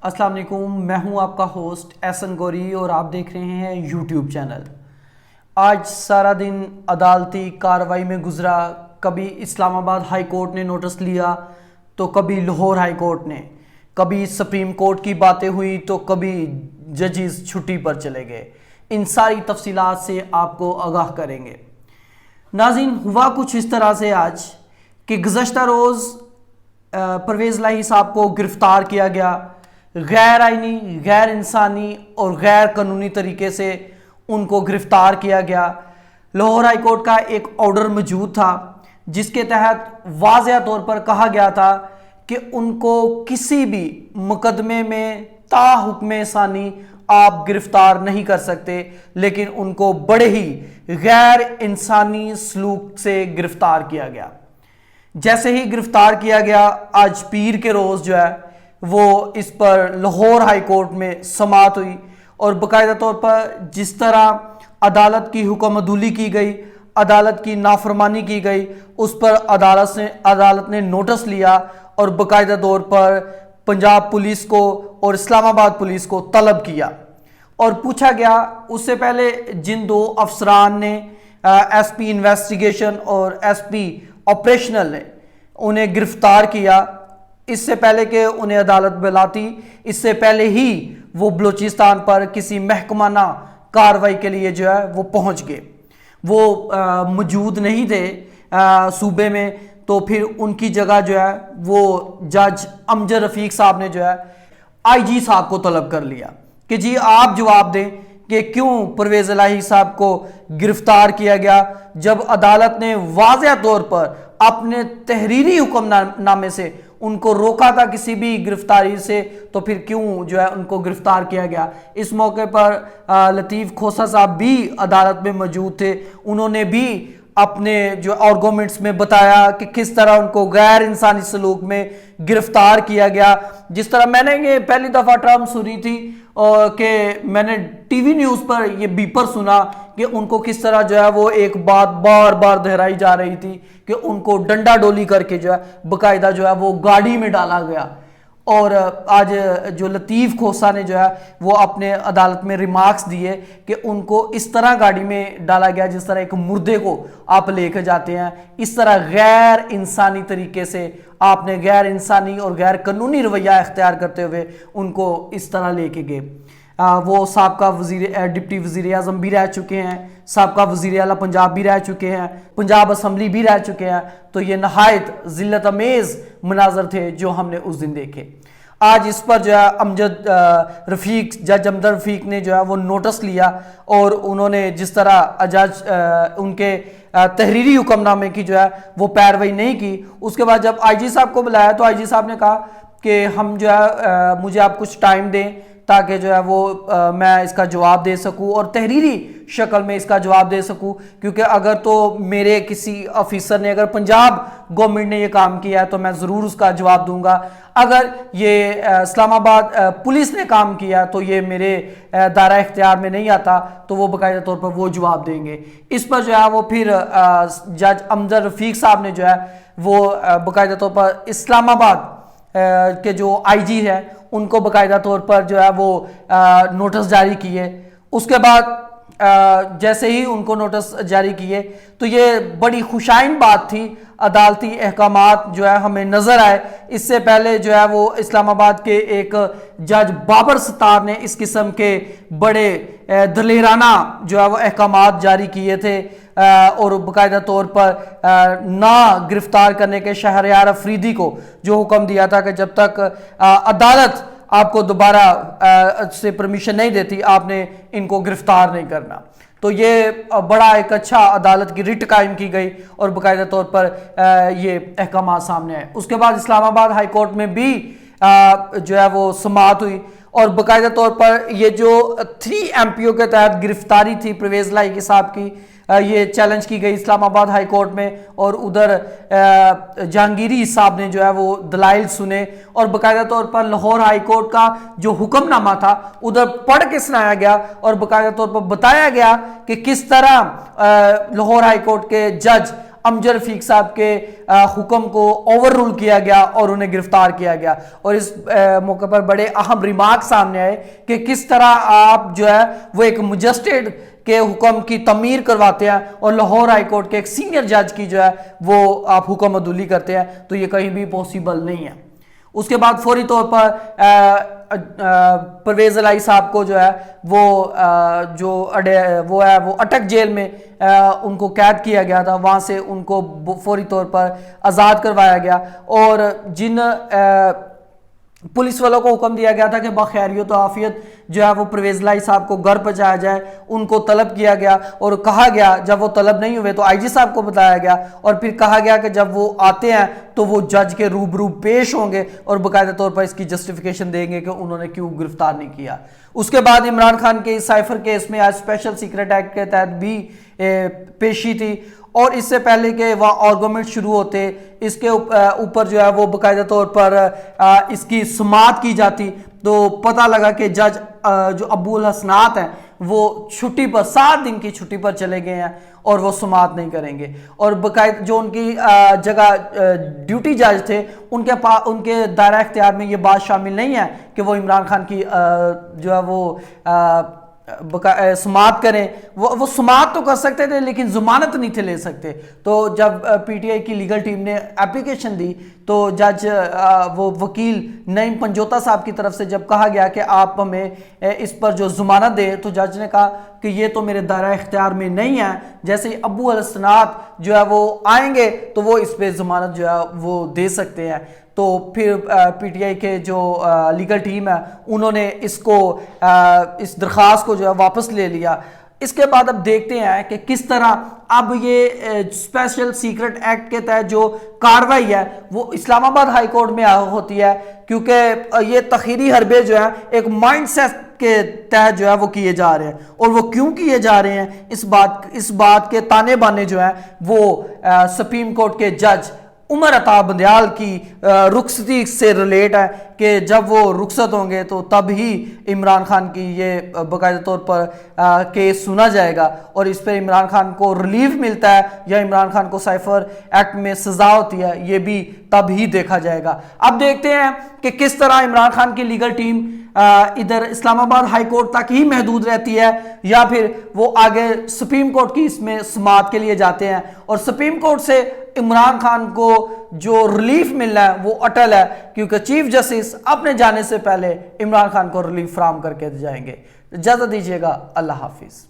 السلام علیکم، میں ہوں آپ کا ہوسٹ احسن گوری اور آپ دیکھ رہے ہیں یوٹیوب چینل۔ آج سارا دن عدالتی کارروائی میں گزرا۔ کبھی اسلام آباد ہائی کورٹ نے نوٹس لیا تو کبھی لاہور ہائی کورٹ نے، کبھی سپریم کورٹ کی باتیں ہوئی تو کبھی ججز چھٹی پر چلے گئے۔ ان ساری تفصیلات سے آپ کو آگاہ کریں گے۔ ناظرین، ہوا کچھ اس طرح سے آج کہ گزشتہ روز پرویز الہی صاحب کو گرفتار کیا گیا، غیر آئینی، غیر انسانی اور غیر قانونی طریقے سے ان کو گرفتار کیا گیا۔ لاہور ہائی کورٹ کا ایک آرڈر موجود تھا جس کے تحت واضح طور پر کہا گیا تھا کہ ان کو کسی بھی مقدمے میں تا حکم ثانی آپ گرفتار نہیں کر سکتے، لیکن ان کو بڑے ہی غیر انسانی سلوک سے گرفتار کیا گیا۔ جیسے ہی گرفتار کیا گیا، آج پیر کے روز جو ہے وہ اس پر لاہور ہائی کورٹ میں سماعت ہوئی، اور باقاعدہ طور پر جس طرح عدالت کی حکم عدولی کی گئی، عدالت کی نافرمانی کی گئی، اس پر عدالت نے نوٹس لیا اور باقاعدہ طور پر پنجاب پولیس کو اور اسلام آباد پولیس کو طلب کیا اور پوچھا گیا۔ اس سے پہلے جن دو افسران نے ایس پی انویسٹیگیشن اور ایس پی آپریشنل نے انہیں گرفتار کیا، اس سے پہلے کہ انہیں عدالت بلاتی، اس سے پہلے ہی وہ بلوچستان پر کسی محکمانہ کارروائی کے لیے جو ہے وہ پہنچ گئے۔ وہ موجود نہیں تھے صوبے میں، تو پھر ان کی جگہ جو ہے وہ جج امجد رفیق صاحب نے جو ہے آئی جی صاحب کو طلب کر لیا کہ جی آپ جواب دیں کہ کیوں پرویز الہی صاحب کو گرفتار کیا گیا، جب عدالت نے واضح طور پر اپنے تحریری حکم نامے سے ان کو روکا تھا کسی بھی گرفتاری سے، تو پھر کیوں جو ہے ان کو گرفتار کیا گیا۔ اس موقع پر لطیف کھوسہ صاحب بھی عدالت میں موجود تھے، انہوں نے بھی اپنے جو آرگومنٹس میں بتایا کہ کس طرح ان کو غیر انسانی سلوک میں گرفتار کیا گیا۔ جس طرح میں نے یہ پہلی دفعہ ٹرم سنی تھی کہ میں نے ٹی وی نیوز پر یہ بیپر سنا کہ ان کو کس طرح جو ہے وہ ایک بات بار بار دہرائی جا رہی تھی کہ ان کو ڈنڈا ڈولی کر کے جو ہے باقاعدہ جو ہے وہ گاڑی میں ڈالا گیا۔ اور آج جو لطیف کھوسہ نے جو ہے وہ اپنے عدالت میں ریمارکس دیے کہ ان کو اس طرح گاڑی میں ڈالا گیا جس طرح ایک مردے کو آپ لے کے جاتے ہیں، اس طرح غیر انسانی طریقے سے آپ نے غیر انسانی اور غیر قانونی رویہ اختیار کرتے ہوئے ان کو اس طرح لے کے گئے۔ وہ سابقہ ڈپٹی وزیر اعظم بھی رہ چکے ہیں، سابقہ وزیر اعلیٰ پنجاب بھی رہ چکے ہیں، پنجاب اسمبلی بھی رہ چکے ہیں، تو یہ نہایت ذلت امیز مناظر تھے جو ہم نے اس دن دیکھے۔ آج اس پر جو ہے جج امجد رفیق نے جو ہے وہ نوٹس لیا، اور انہوں نے جس طرح جج ان کے تحریری حکم نامے کی جو ہے وہ پیروی نہیں کی، اس کے بعد جب آئی جی صاحب کو بلایا تو آئی جی صاحب نے کہا کہ ہم جو ہے مجھے آپ کچھ ٹائم دیں تاکہ جو ہے وہ میں اس کا جواب دے سکوں اور تحریری شکل میں اس کا جواب دے سکوں، کیونکہ اگر تو میرے کسی آفیسر نے، اگر پنجاب گورنمنٹ نے یہ کام کیا ہے تو میں ضرور اس کا جواب دوں گا، اگر یہ اسلام آباد پولیس نے کام کیا تو یہ میرے دائرہ اختیار میں نہیں آتا، تو وہ باقاعدہ طور پر وہ جواب دیں گے۔ اس پر جو ہے وہ پھر جج امجد رفیق صاحب نے جو ہے وہ باقاعدہ طور پر اسلام آباد کے جو آئی جی ہے ان کو باقاعدہ طور پر جو ہے وہ نوٹس جاری کیے۔ اس کے بعد جیسے ہی ان کو نوٹس جاری کیے تو یہ بڑی خوشائن بات تھی، عدالتی احکامات جو ہے ہمیں نظر آئے۔ اس سے پہلے جو ہے وہ اسلام آباد کے ایک جج بابر ستار نے اس قسم کے بڑے دلیرانہ جو ہے وہ احکامات جاری کیے تھے، اور باقاعدہ طور پر نہ گرفتار کرنے کے شہریار افریدی کو جو حکم دیا تھا کہ جب تک عدالت آپ کو دوبارہ سے پرمیشن نہیں دیتی آپ نے ان کو گرفتار نہیں کرنا۔ تو یہ بڑا ایک اچھا عدالت کی رٹ قائم کی گئی اور باقاعدہ طور پر یہ احکامات سامنے آئے۔ اس کے بعد اسلام آباد ہائی کورٹ میں بھی جو ہے وہ سماعت ہوئی، اور باقاعدہ طور پر یہ جو 3 MPO کے تحت گرفتاری تھی پرویز الہی صاحب کی، یہ چیلنج کی گئی اسلام آباد ہائی کورٹ میں، اور ادھر جہانگیری صاحب نے جو ہے وہ دلائل سنے، اور باقاعدہ طور پر لاہور ہائی کورٹ کا جو حکم نامہ تھا ادھر پڑھ کے سنایا گیا، اور باقاعدہ طور پر بتایا گیا کہ کس طرح لاہور ہائی کورٹ کے جج امجد رفیق صاحب کے حکم کو اوور رول کیا گیا اور انہیں گرفتار کیا گیا. اور اس موقع پر بڑے اہم ریمارک سامنے آئے کہ کس طرح آپ جو ہے وہ ایک مجسٹریٹ کے حکم کی تعمیر کرواتے ہیں اور لاہور ہائی کورٹ کے ایک سینئر جج کی جو ہے وہ آپ حکم عدولی کرتے ہیں, تو یہ کہیں بھی پاسبل نہیں ہے. اس کے بعد فوری طور پر پرویز الہی صاحب کو جو ہے وہ اٹک جیل میں ان کو قید کیا گیا تھا, وہاں سے ان کو فوری طور پر آزاد کروایا گیا. اور جن پولیس والوں کو حکم دیا گیا تھا کہ بخیریت و عافیت جو ہے وہ پرویز الہی صاحب کو گھر پہنچایا جائے, ان کو طلب کیا گیا اور کہا گیا, جب وہ طلب نہیں ہوئے تو آئی جی صاحب کو بتایا گیا اور پھر کہا گیا کہ جب وہ آتے ہیں تو وہ جج کے روبرو پیش ہوں گے اور باقاعدہ طور پر اس کی جسٹیفیکیشن دیں گے کہ انہوں نے کیوں گرفتار نہیں کیا. اس کے بعد عمران خان کے سائفر کیس میں آج اسپیشل سیکرٹ ایکٹ کے تحت بھی پیشی تھی, اور اس سے پہلے کہ وہاں آرگومنٹ شروع ہوتے اس کے اوپر جو ہے وہ باقاعدہ طور پر اس کی سماعت کی جاتی, تو پتہ لگا کہ جج جو ابو الحسنات ہیں وہ چھٹی پر 7 دن کی چھٹی پر چلے گئے ہیں اور وہ سماعت نہیں کریں گے. اور باقاعدہ جو ان کی جگہ ڈیوٹی جج تھے ان کے دائرہ اختیار میں یہ بات شامل نہیں ہے کہ وہ عمران خان کی جو ہے وہ سماعت کریں. وہ سماعت تو کر سکتے تھے لیکن ضمانت نہیں تھے لے سکتے. تو جب پی ٹی آئی کی لیگل ٹیم نے اپلیکیشن دی تو جج وہ وکیل نعیم پنجوتا صاحب کی طرف سے جب کہا گیا کہ آپ ہمیں اس پر جو ضمانت دیں, تو جج نے کہا کہ یہ تو میرے دائرہ اختیار میں نہیں ہے, جیسے ہی ابو الحسنات جو ہے وہ آئیں گے تو وہ اس پہ ضمانت جو ہے وہ دے سکتے ہیں. تو پھر پی ٹی آئی کے جو لیگل ٹیم ہے انہوں نے اس درخواست کو جو ہے واپس لے لیا. اس کے بعد اب دیکھتے ہیں کہ کس طرح اب یہ اسپیشل سیکرٹ ایکٹ کے تحت جو کاروائی ہے وہ اسلام آباد ہائی کورٹ میں ہوتی ہے, کیونکہ یہ تخیری حربے جو ہیں ایک مائنڈ سیٹ کے تحت جو ہے وہ کیے جا رہے ہیں, اور وہ کیوں کیے جا رہے ہیں اس بات کے تانے بانے جو ہیں وہ سپریم کورٹ کے جج عمر عطا بندیال کی رخصتی سے ریلیٹ ہے کہ جب وہ رخصت ہوں گے تو تب ہی عمران خان کی یہ باقاعدہ طور پر کیس سنا جائے گا, اور اس پہ عمران خان کو ریلیف ملتا ہے یا عمران خان کو سائفر ایکٹ میں سزا ہوتی ہے یہ بھی تب ہی دیکھا جائے گا. اب دیکھتے ہیں کہ کس طرح عمران خان کی لیگل ٹیم ادھر اسلام آباد ہائی کورٹ تک ہی محدود رہتی ہے یا پھر وہ آگے سپریم کورٹ کی اس میں سماعت کے لیے جاتے ہیں, اور سپریم کورٹ سے عمران خان کو جو ریلیف ملنا ہے وہ اٹل ہے, کیونکہ چیف جسٹس اپنے جانے سے پہلے عمران خان کو ریلیف فراہم کر کے جائیں گے. اجازت دیجیے گا, اللہ حافظ.